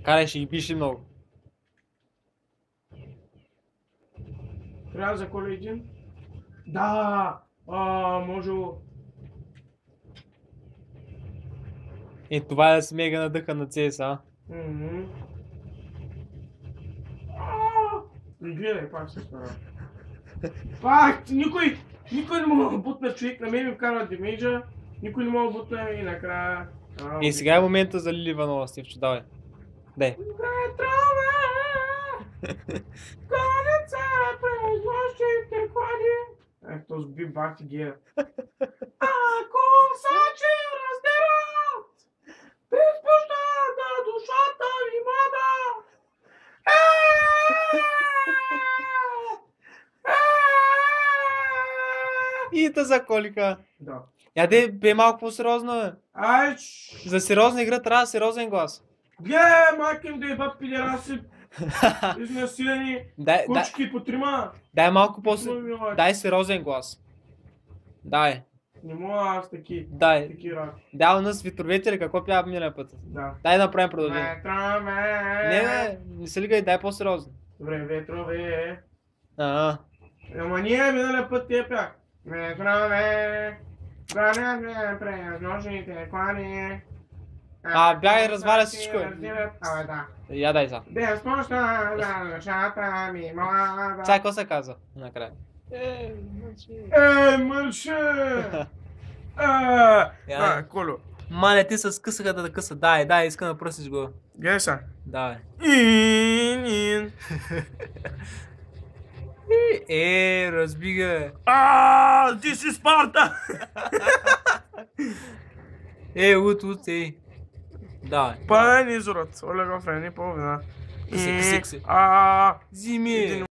Карай, ще ги пиши много. Трябва да заколя един. Да! Може... Това е да си мега надъха на CS, Не гледай, пак се стара. Пак! Никой не мога да бутна човек, на мен ми вкарва демейджа, никой не мога да бутна и накрая... Сега е момента за Лили Иванова, Стивчо, давай. Дай. Ветрове! Конеца през нощите клади. Този би бахти гея. Ако сачи раздерат, безпощадна душата ви млада. И та заколика. Да. Яде, бе малко по-сериозно, бе. Ай, За сериозна игра трябва сериозен глас. гледай, майким да ебат пидераси, изнасилени, кучки по трима. Дай малко дай сериозен глас. Дай. Не мога аз таки. Дай. Такива. Дай у нас ветровете ли, какво пява миналия път? Да. Дай да направим продължение. Ветрове. Не, бе, не се лигай, дай по-сериозно. Добре, ветрове. Ама ние миналия път тия пях. Ветрове. Бранят ме през нощните клани. Бягай, разваля всичко. Да. Я дай са. Безпоща за душата ми млада. Сега какво се казва накрая? Мълче! Колю. Мале, ти с късаха да къса. Дай, искам да пръсиш го. Гледай са. Давай. Ин. Разбига. Ти си Спарта! Ут, Давай. Пълен изорът. Олега Френи половина. Къси. Зими.